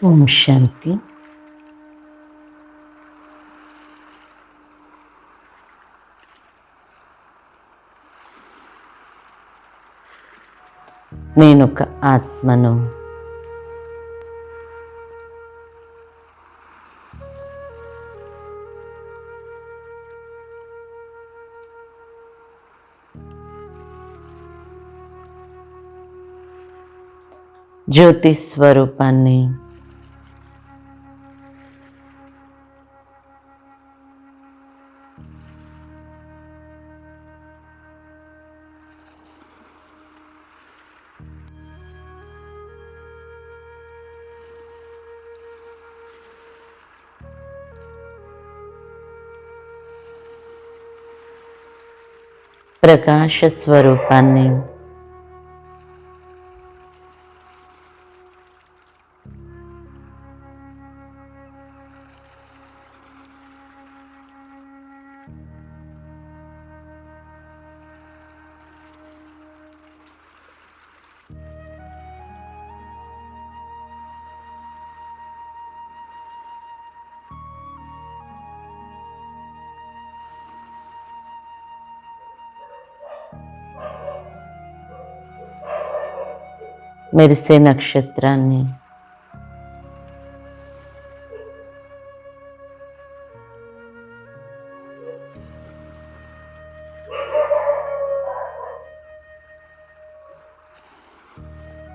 ఓం శాంతి. నేనొక ఆత్మను. జ్యోతి స్వరూపాన్ని. ప్రకాశ స్వరూపాన్ని. మెరిసే నక్షత్రాన్ని.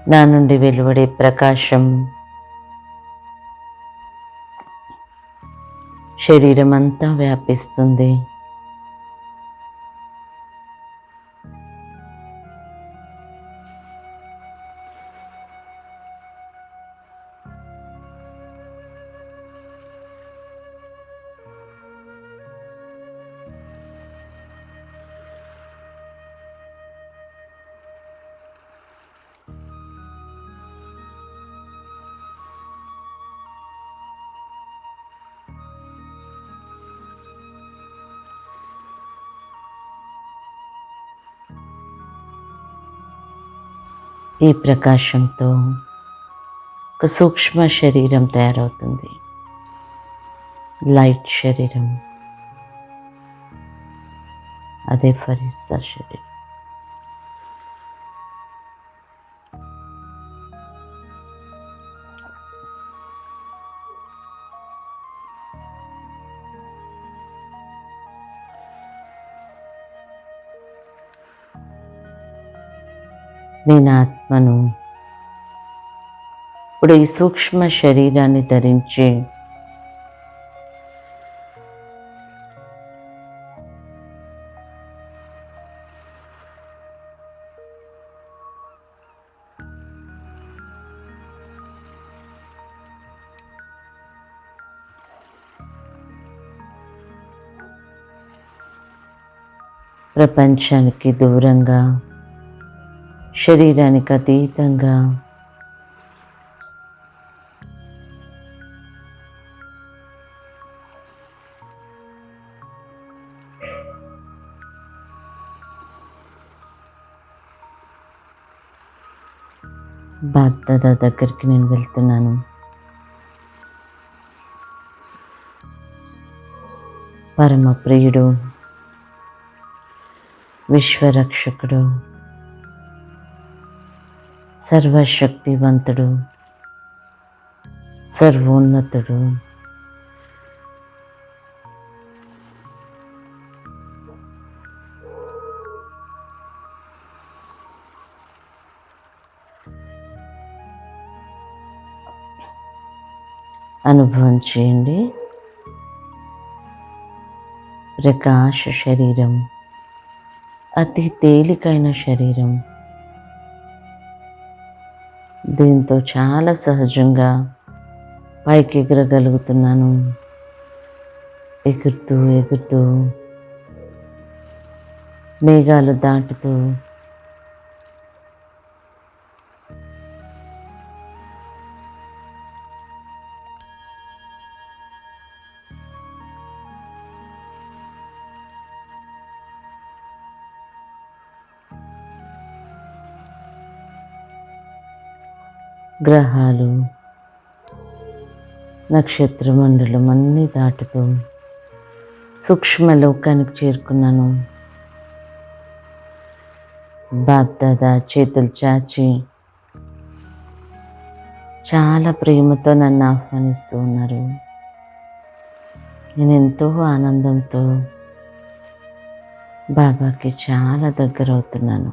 నా నుండి వెలువడే ప్రకాశం శరీరమంతా వ్యాపిస్తుంది. ఈ ప్రకాశంతో ఒక సూక్ష్మ శరీరం తయారవుతుంది. లైట్ శరీరం. అదే ఫరిస్తా శరీరం. నేను ఆత్మను. ఇప్పుడు ఈ సూక్ష్మ శరీరాన్ని ధరించి ప్రపంచానికి దూరంగా, శరీరానికి అతీతంగా బాప్దాదా దగ్గరికి నేను వెళ్తున్నాను. పరమ ప్రియుడు, విశ్వరక్షకుడు, సర్వశక్తివంతుడు, సర్వోన్నతుడు, అనుభవం చేయండి. ప్రకాశ శరీరం, అతి తేలికైన శరీరం. దీంతో చాలా సహజంగా పైకి ఎగరగలుగుతున్నాను. ఎగురుతూ ఎగురుతూ మేఘాలు దాటుతూ గ్రహాలు, నక్షత్ర మండలం అన్నీ దాటుతూ సూక్ష్మ లోకానికి చేరుకున్నాను. బాప్దాదా చేతులు చాచి చాలా ప్రేమతో నన్ను ఆహ్వానిస్తూ ఉన్నారు. నేను ఎంతో ఆనందంతో బాబాకి చాలా దగ్గర అవుతున్నాను.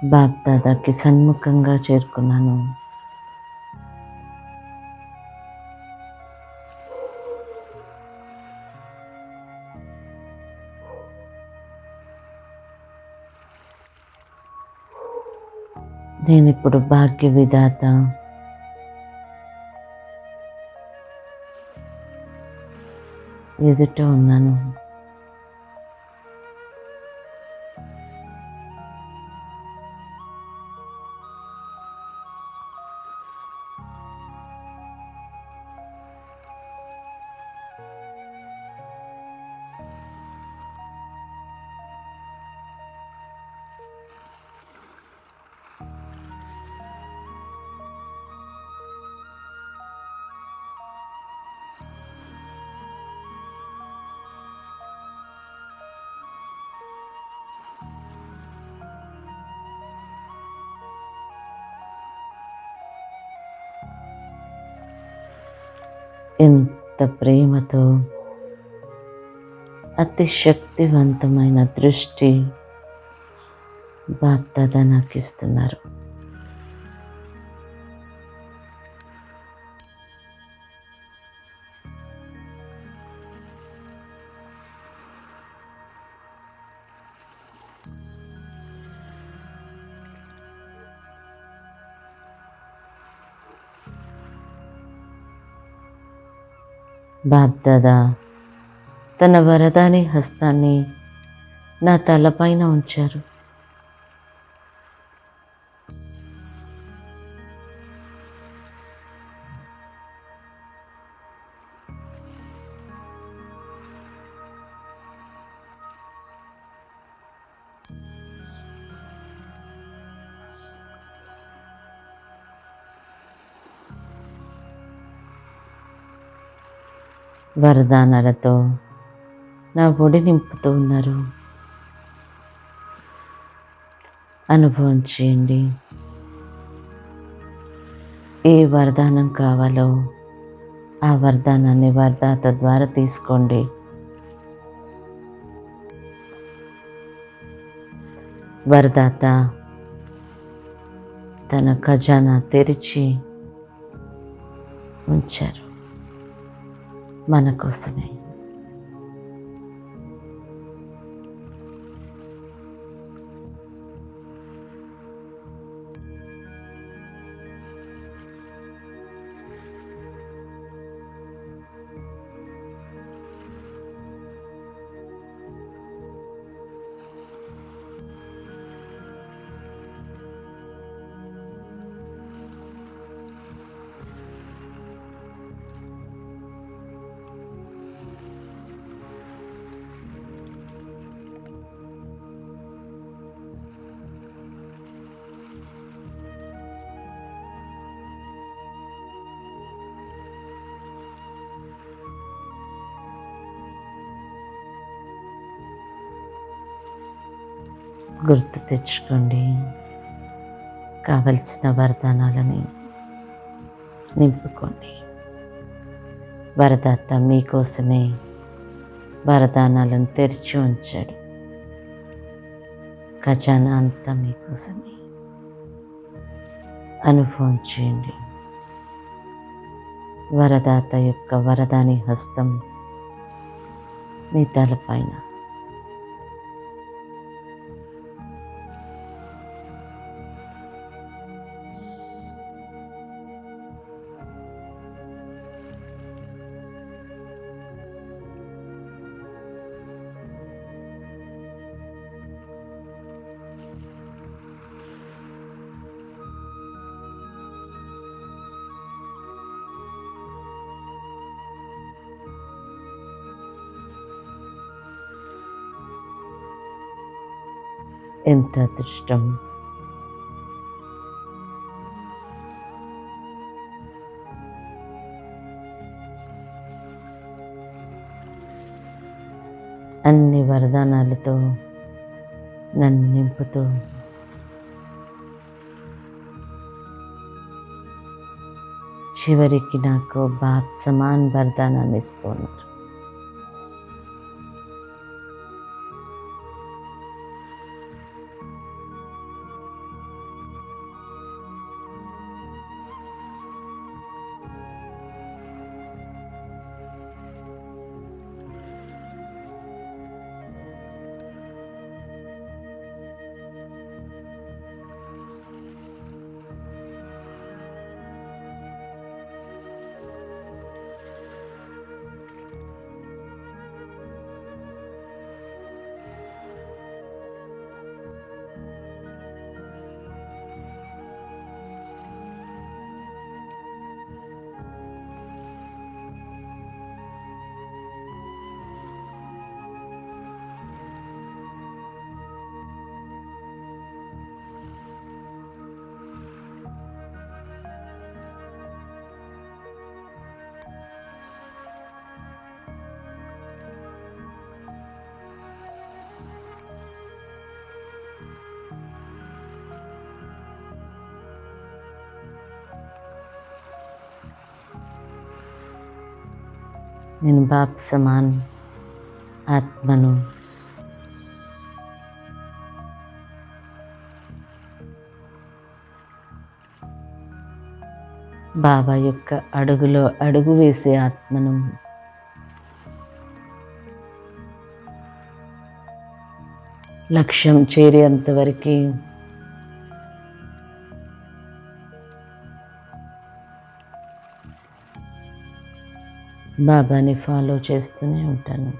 బాప్దాదాకి సన్ముఖంగా చేరుకున్నాను. నేనిప్పుడు భాగ్య విధాత ఎదుట ఉన్నాను. ఎంత ప్రేమతో అతి శక్తివంతమైన దృష్టి బాప్దాదా నాకు ఇస్తున్నారు. బాప్దాదా తన వరదాని హస్తాన్ని నా తలపైన ఉంచారు. వరదానాలతో నా ఒడి నింపుతూ ఉన్నారు. అనుభవం చేయండి. ఏ వరదానం కావాలో ఆ వరదానాన్ని వరదాత ద్వారా తీసుకోండి. వరదాత తన ఖజానా తెరిచి ఉంచారు మన కోసమే. గుర్తు తెచ్చుకోండి. కావలసిన వరదానాలని నింపుకోండి. వరదాత మీకోసమే వరదానాలను తెరిచి ఉంచాడు. ఖజానా అంతా మీకోసమే. అనుభవం చేయండి. వరదాత యొక్క వరదాని హస్తం మీ తలపైన. ఎంత అదృష్టం. అన్ని వరదానాలతో నన్ను నింపుతూ చివరికి నాకు బాప్ సమాన్ వరదానాన్ని ఇస్తూ ఉన్నారు. నేను బాప్ సమాన్ ఆత్మను. బాబా యొక్క అడుగులో అడుగు వేసే ఆత్మను. లక్ష్యం చేరేంతవరకు బాబాని ఫాలో చేస్తూనే ఉంటాను.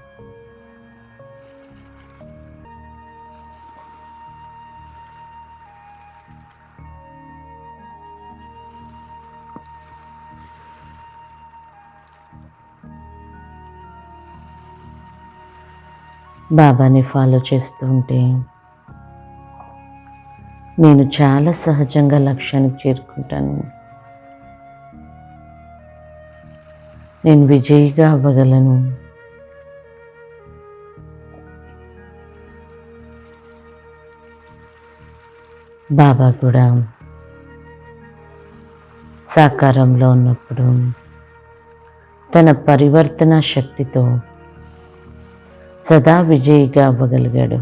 బాబాని ఫాలో చేస్తూ ఉంటే నేను చాలా సహజంగా లక్ష్యానికి చేరుకుంటాను. నేను విజయిగా అవ్వగలను. బాబా కూడా సాకారంలో ఉన్నప్పుడు తన పరివర్తన శక్తితో సదా విజయిగా అవ్వగలిగాడు.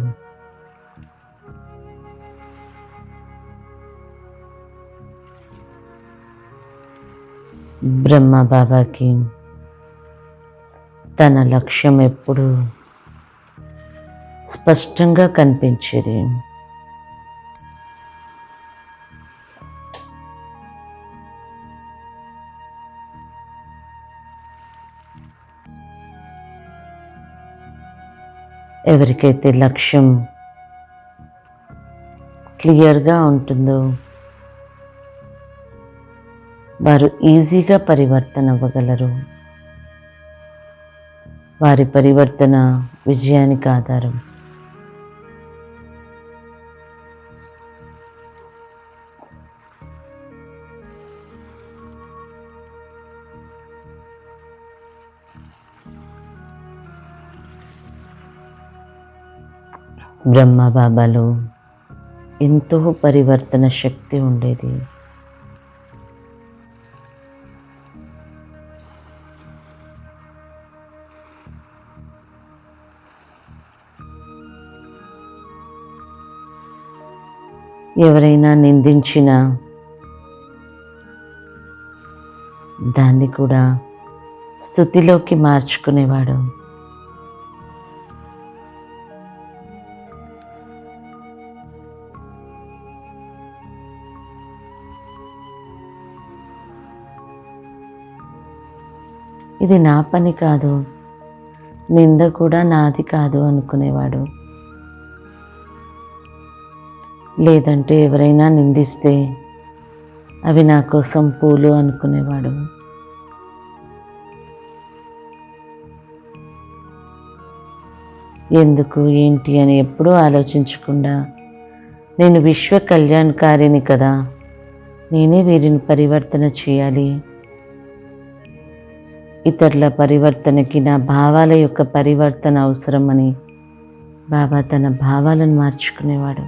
బ్రహ్మ బాబాకి తన లక్ష్యం ఎప్పుడూ స్పష్టంగా కనిపించేది. ఎవరికైతే లక్ష్యం క్లియర్గా ఉంటుందో వారు ఈజీగా పరివర్తన అవ్వగలరు. వారి పరివర్తన విజయానికి ఆధారం. బ్రహ్మ బాబాలో ఎంతో పరివర్తన శక్తి ఉండేది. ఎవరైనా నిందించిన దాన్ని కూడా స్తుతిలోకి మార్చుకునేవాడు. ఇది నా పని కాదు, నింద కూడా నాది కాదు అనుకునేవాడు. లేదంటే ఎవరైనా నిందిస్తే అవి నా కోసం పూలు అనుకునేవాడు. ఎందుకు ఏంటి అని ఎప్పుడూ ఆలోచించకుండా నేను విశ్వ కళ్యాణకారిని కదా, నేనే వీరిని పరివర్తన చేయాలి, ఇతరుల పరివర్తనకి నా భావాల యొక్క పరివర్తన అవసరమని బాబా తన భావాలను మార్చుకునేవాడు.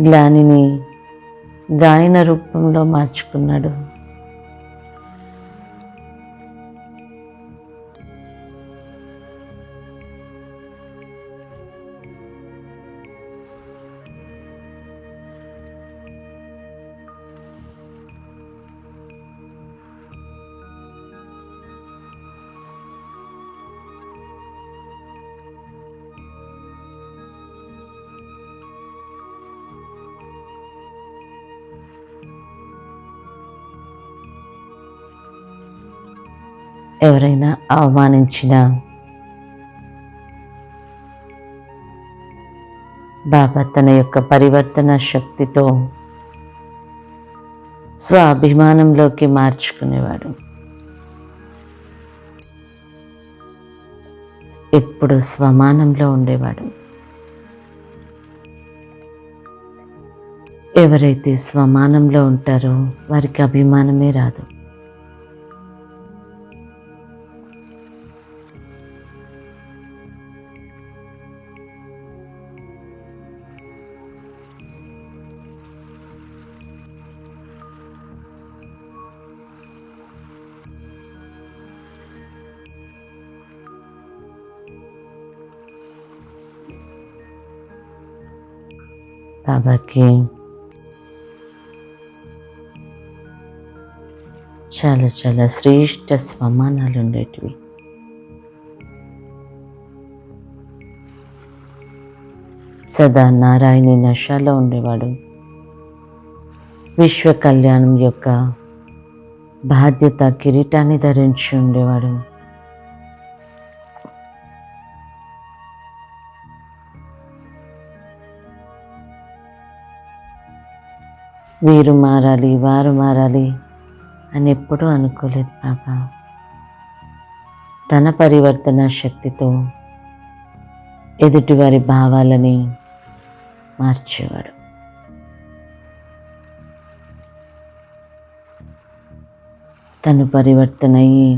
గ్లానిని గాయన రూపంలో మార్చుకున్నాడు. ఎవరైనా అవమానించినా బాబా తన యొక్క పరివర్తన శక్తితో స్వాభిమానంలోకి మార్చుకునేవాడు. ఎప్పుడు స్వమానంలో ఉండేవాడు. ఎవరైతే స్వమానంలో ఉంటారో వారికి అభిమానమే రాదు. బాబాకి చాలా చాలా శ్రేష్ఠ స్వమానాలు ఉండేటివి. సదా నారాయణి నశాలో ఉండేవాడు. విశ్వ కళ్యాణం యొక్క బాధ్యత కిరీటాన్ని ధరించి ఉండేవాడు. వీరు మారాలి, వారు మారాలి అని ఎప్పుడూ అనుకోలేదు బాబా. తన పరివర్తన శక్తితో ఎదుటివారి భావాలని మార్చేవాడు. తను పరివర్తన అయ్యి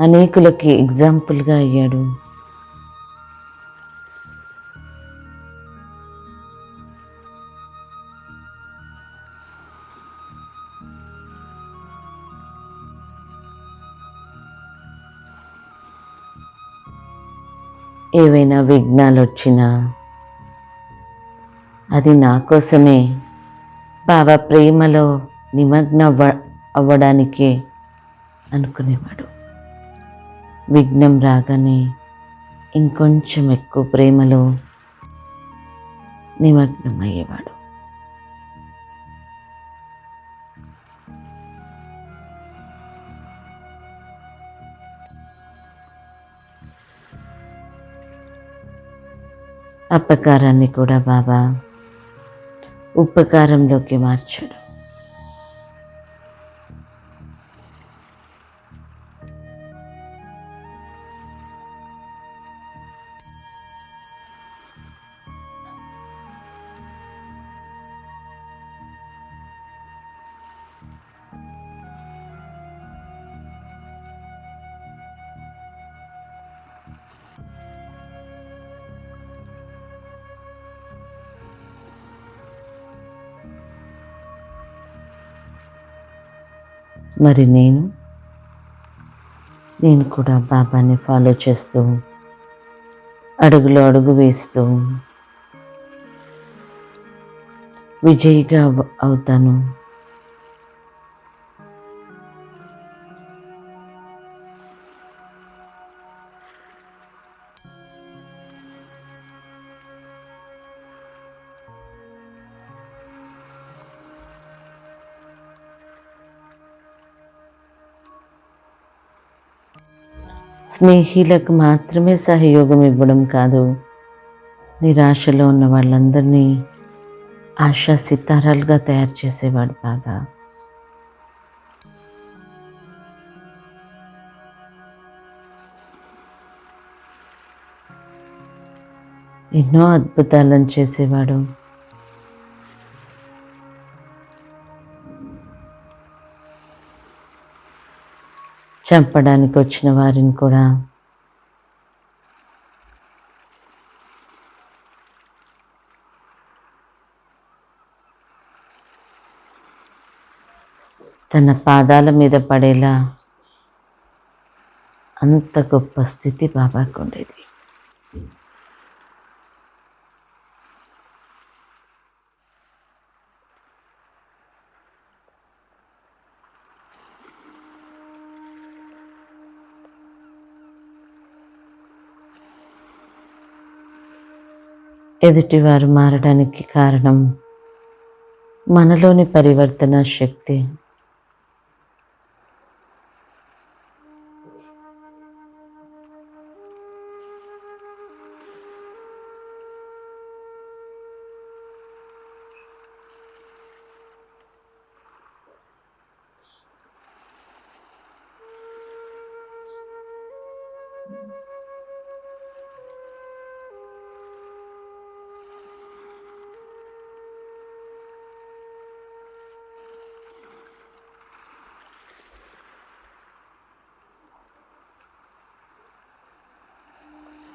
అనేకులకి ఎగ్జాంపుల్గా అయ్యాడు. ఏవైనా విఘ్నాలు వచ్చినా అది నా కోసమే, బాబా ప్రేమలో నిమగ్న అవ్వడానికే అనుకునేవాడు. విఘ్నం రాగానే ఇంకొంచెం ఎక్కువ ప్రేమలో నిమగ్నమయ్యేవాడు. అపకారాన్ని కూడా బాబా ఉపకారంలోకి మార్చాడు. మరి నేను కూడా బాబాని ఫాలో చేస్తూ అడుగులో అడుగు వేస్తూ విజయిగా అవుతాను. స్నేహితులకు మాత్రమే సహయోగం ఇవ్వడం కాదు, నిరాశలో ఉన్న వాళ్ళందరినీ ఆశా సితారాలుగా తయారు చేసేవాడు బాబా. ఎన్నో అద్భుతాలను చేసేవాడు. చంపడానికి వచ్చిన వారిని కూడా తన పాదాల మీద పడేలా అంత గొప్ప స్థితి బాబాకు ఉండేది. ఎదుటివారు మారడానికి కారణం మనలోని పరివర్తన శక్తి.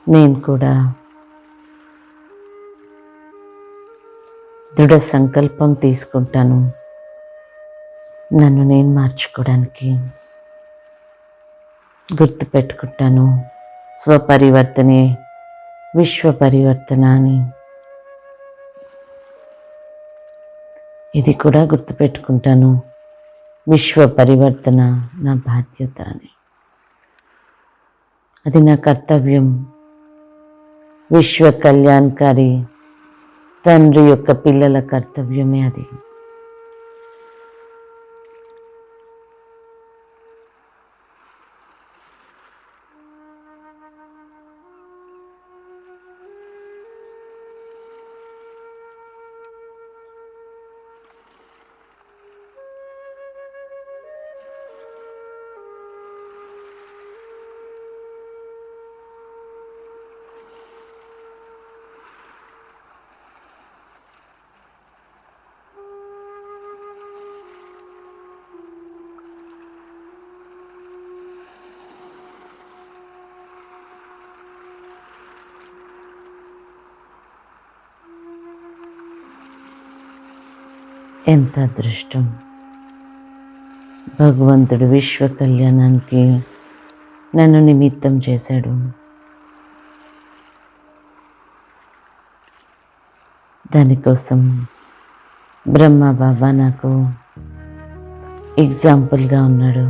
నేను కూడా దృఢ సంకల్పం తీసుకుంటాను నన్ను నేను మార్చుకోవడానికి. గుర్తుపెట్టుకుంటాను, స్వపరివర్తనే విశ్వ పరివర్తన అని. ఇది కూడా గుర్తుపెట్టుకుంటాను, విశ్వ పరివర్తన నా బాధ్యత అని. అది నా కర్తవ్యం. విశ్వ కళ్యాణకారి తండ్రి యొక్క పిల్లల కర్తవ్యమే అది. ఎంత అదృష్టం! భగవంతుడు విశ్వ కళ్యాణానికి నన్ను నిమిత్తం చేశాడు. దానికోసం బ్రహ్మ బాబా నాకు ఎగ్జాంపుల్గా ఉన్నాడు.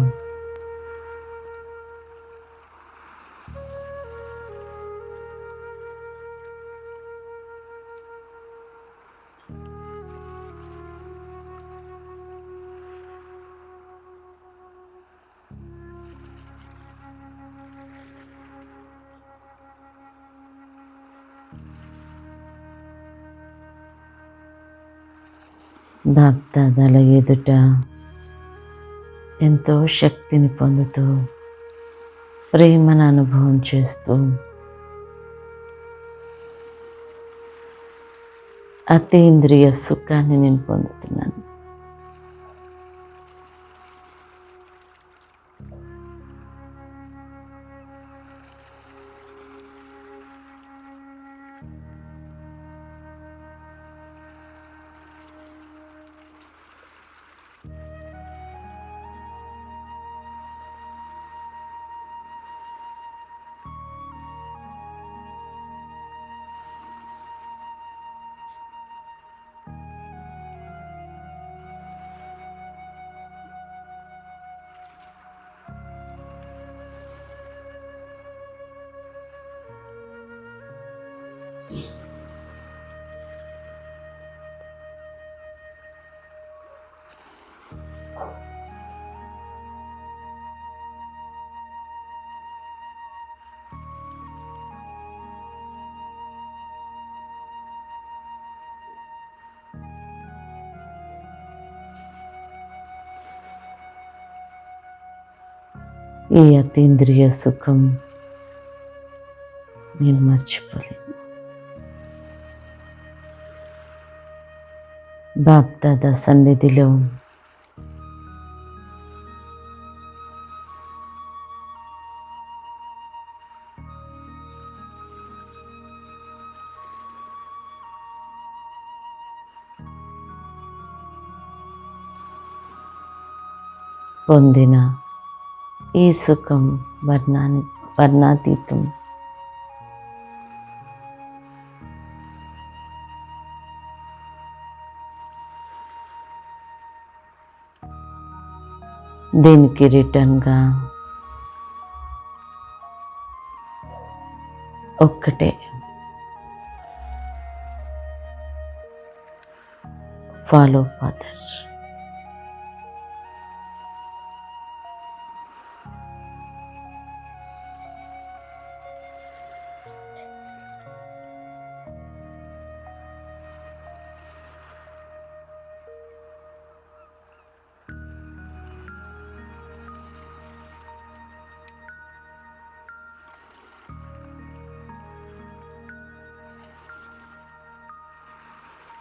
బాప్దాదాల ఎదుట ఎంతో శక్తిని పొందుతూ, ప్రేమను అనుభవం చేస్తూ, అతీంద్రియ సుఖాన్ని నేను పొందుతున్నాను. ఈ అతీంద్రియ సుఖం నేను మర్చిపోలేను. బాప్దాదా సన్నిధిలో పొందిన ఈ సుఖం వర్ణాతీతం. దీనికి రిటర్న్గా ఒక్కటే, ఫాలో ఫాదర్.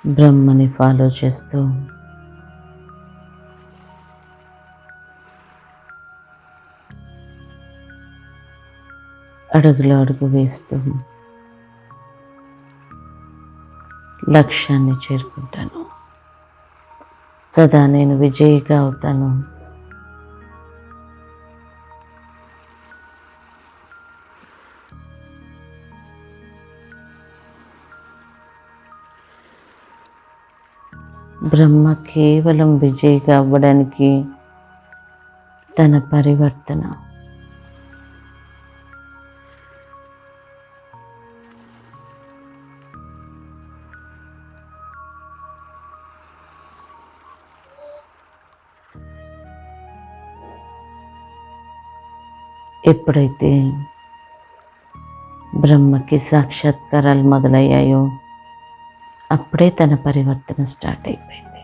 బ్రహ్మని ఫాలో చేస్తూ అడుగులో అడుగు వేస్తూ లక్ష్యాన్ని చేరుకుంటాను. సదా నేను విజయిగా అవుతాను. బ్రహ్మ కేవలం విజయిగా అవ్వడానికి తన పరివర్తన ఎప్పుడైతే బ్రహ్మకి సాక్షాత్కారాలు మొదలయ్యాయో అప్పుడే తన పరివర్తన స్టార్ట్ అయిపోయింది.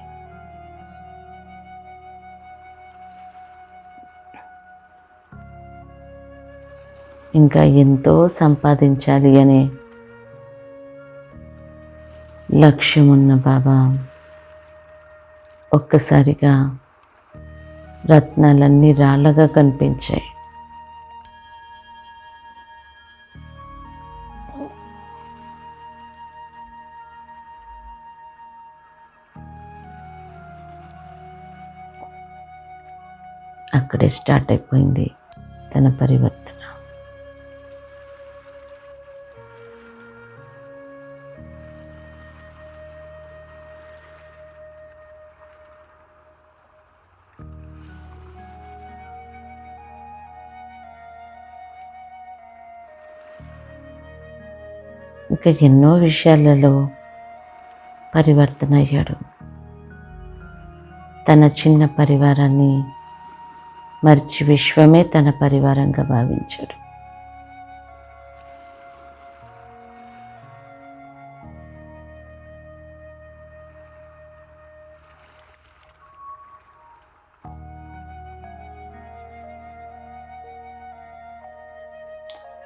ఇంకా ఎంతో సంపాదించాలి అనే లక్ష్యం ఉన్న బాబా ఒక్కసారిగా రత్నాలన్నీ రాళ్ళగా కనిపించాయి. అక్కడే స్టార్ట్ అయిపోయింది తన పరివర్తన. ఇంకా ఎన్నో విషయాలలో పరివర్తన అయ్యాడు. తన చిన్న పరివారాన్ని మర్చి విశ్వమే తన పరివారంగా భావించాడు.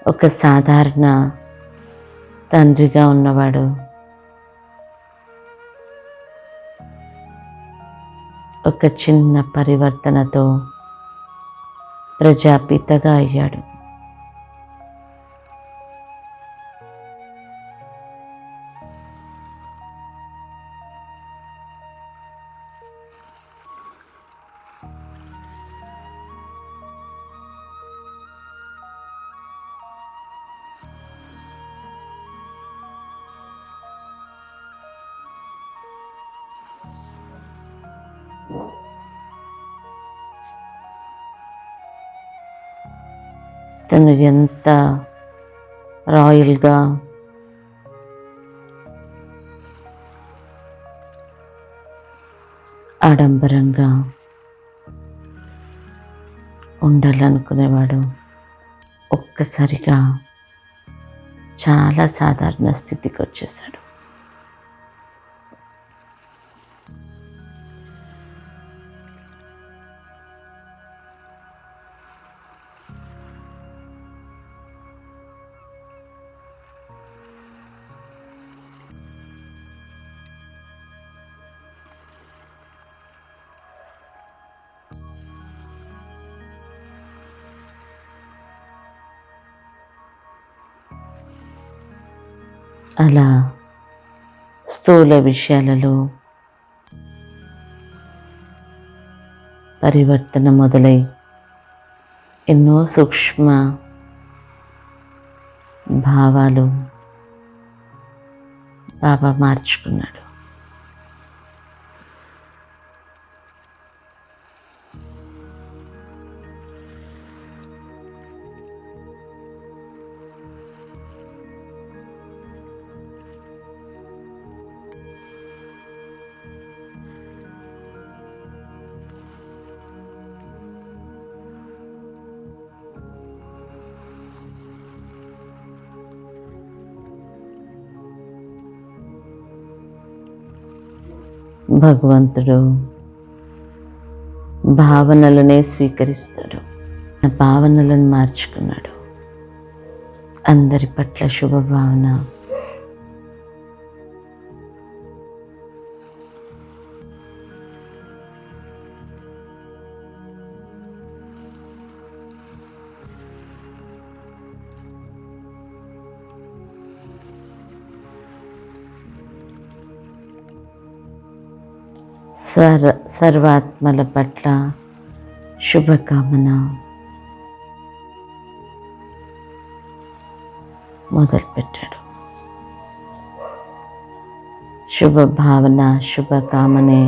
ఒక సాధారణ తండ్రిగా ఉన్నవాడు ఒక చిన్న పరివర్తనతో ప్రజాపితగా అయ్యాడు. తను ఎంత రాయల్గా ఆడంబరంగా ఉండాలనుకునేవాడు ఒక్కసారిగా చాలా సాధారణ స్థితికి వచ్చేసాడు. అలా స్థూల విషయాలలో పరివర్తన మొదలై ఎన్నో సూక్ష్మ భావాలు బాబా మార్చుకున్నాడు. భగవంతుడు భావనలనే స్వీకరిస్తాడు. నా భావనలను మార్చుకున్నాడు. అందరి పట్ల శుభభావన, సర్వాత్మల పట్ల శుభకామన మొదలుపెట్టాడు. శుభభావన, శుభకామనే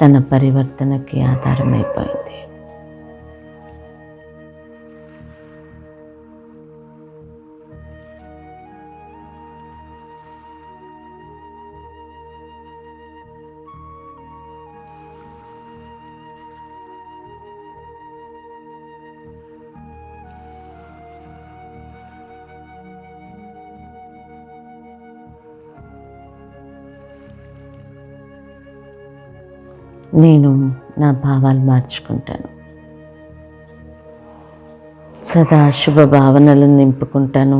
తన పరివర్తనకి ఆధారమైపోయింది. నేను నా భావాలు మార్చుకుంటాను. సదా శుభ భావనలను నింపుకుంటాను.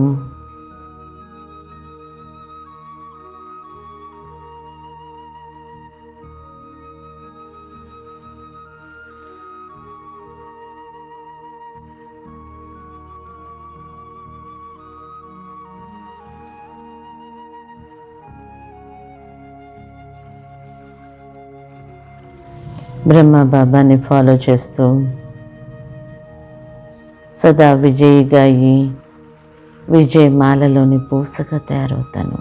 బ్రహ్మ బాబాని ఫాలో చేస్తూ సదా విజయిగా అయ్యి విజయమాలలోని పూసగా తయారవుతాను.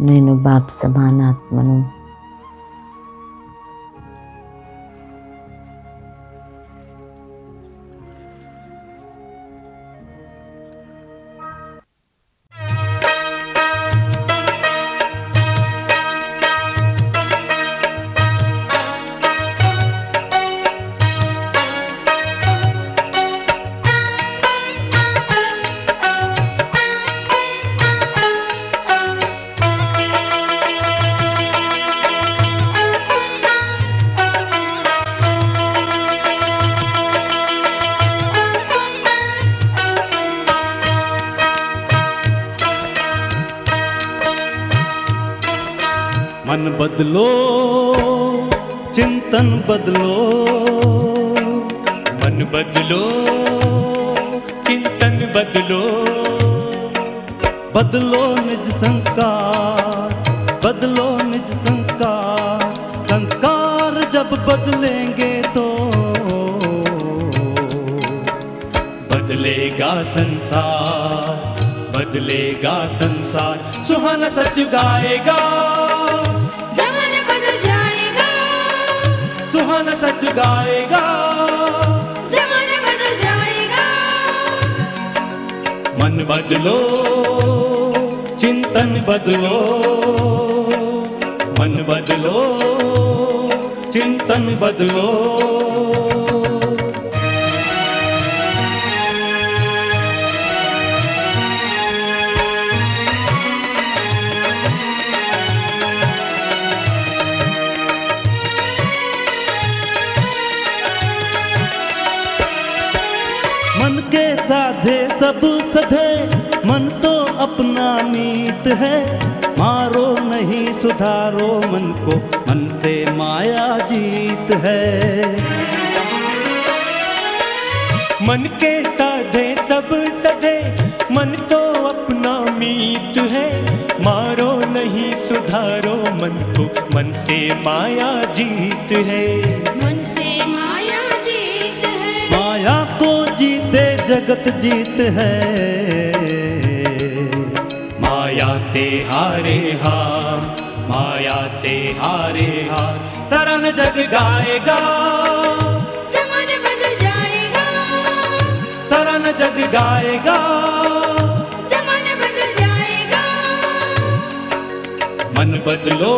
నేను బాబ్ సమానాత్మను. मन बदलो, चिंतन बदलो, मन बदलो, चिंतन बदलो, बदलो निज संस्कार, बदलो निज संस्कार। संस्कार जब बदलेंगे तो बदलेगा संसार, बदलेगा संसार। सुहाना सत्युग आएगा, जमाना बदल जाएगा, सुहाना सत्युग आएगा, जमाना बदल जाएगा। मन बदलो, चिंतन बदलो, मन बदलो, चिंतन बदलो। मन के साधे सब सधे, मन तो अपना मीत है। मारो नहीं सुधारो मन को, मन से माया जीत है। मन के साधे सब सधे, मन तो अपना मीत है। मारो नहीं सुधारो मन को, मन से माया जीत है। मन से माया जीत है। माया को जीते जगत जीत है। माया से हारे हार, माया से हारे हार, तरन जग गाएगा, जमाना बदल जाएगा, तरन जग गाएगा। जमाना बदल जाएगा। मन बदलो,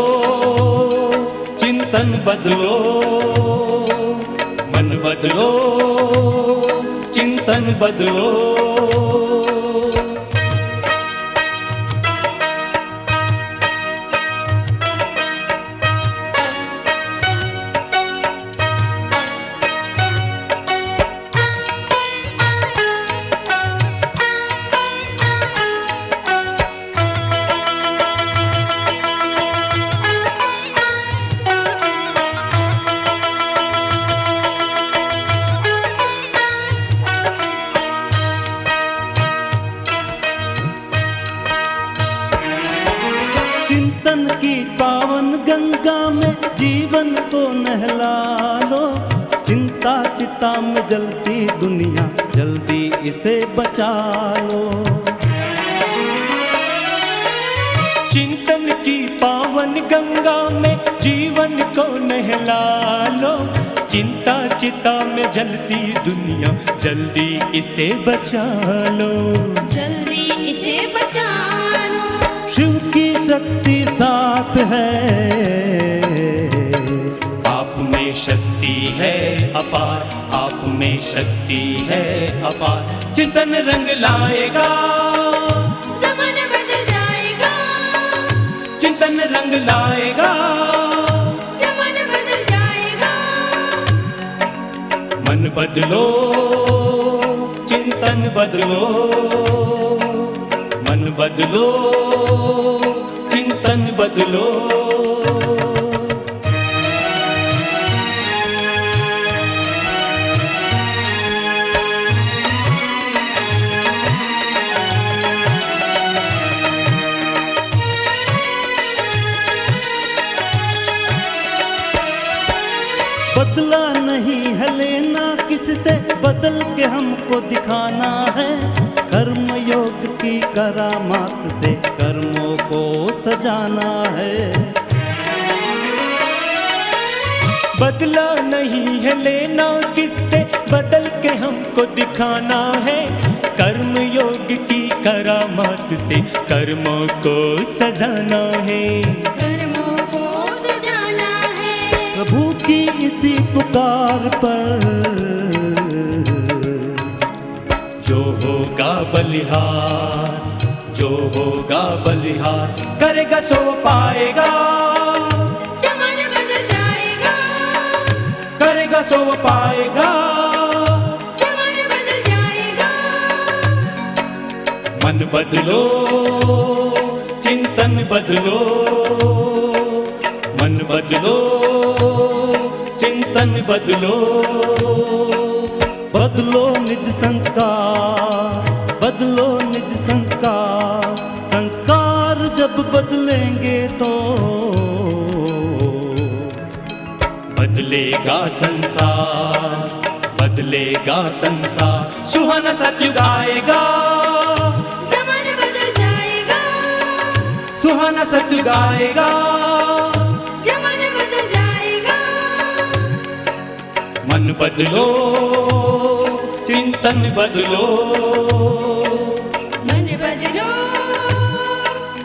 चिंतन बदलो, मन बदलो, चिंतन बदलो। चिंतन की पावन गंगा में जीवन को नहला लो। चिंता चिता में जलती दुनिया, जल्दी इसे बचा लो। चिंतन की पावन गंगा में जीवन को नहला लो। चिंता चिता में जलती दुनिया, जल्दी इसे बचा लो। जल्दी इसे बचा लो। शिव की शक्ति साथ है, आप में शक्ति है अपार, आप में शक्ति है अपार। चिंतन रंग लाएगा, जमाना बदल जाएगा, चिंतन रंग लाएगा। जमाना बदल जाएगा। मन बदलो, चिंतन बदलो, मन बदलो, चिंतन बदलो। बदला नहीं है लेना किससे, बदल के हमको दिखाना है। कर्म योग की करामात से कर्मों को सजाना है। बदला नहीं है लेना किससे, बदल के हमको दिखाना है। कर्म योग की करामात से कर्मों को सजाना है। कर्मों को सजाना है। प्रभु की इसी पुकार पर जो होगा बलिहार, जो होगा बलिहार, करेगा सो पाएगा, जमाना बदल जाएगा, करेगा सो पाएगा। जमाना बदल जाएगा। मन बदलो, चिंतन बदलो, मन बदलो, चिंतन बदलो। बदलो निज संस्कार, बदलो निज संस्कार। संस्कार जब बदलेंगे तो बदलेगा संसार, बदलेगा संसार। सुहाना सतयुग आएगा, जमाना बदल जाएगा, सुहाना सतयुग आएगा। जमाना बदल जाएगा। मन बदलो, चिंतन बदलो, मन बदलो,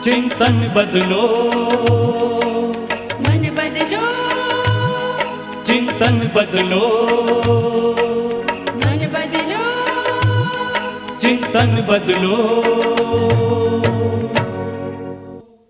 चिंतन बदलो, मन बदलो, चिंतन बदलो, मन बदलो, चिंतन बदलो।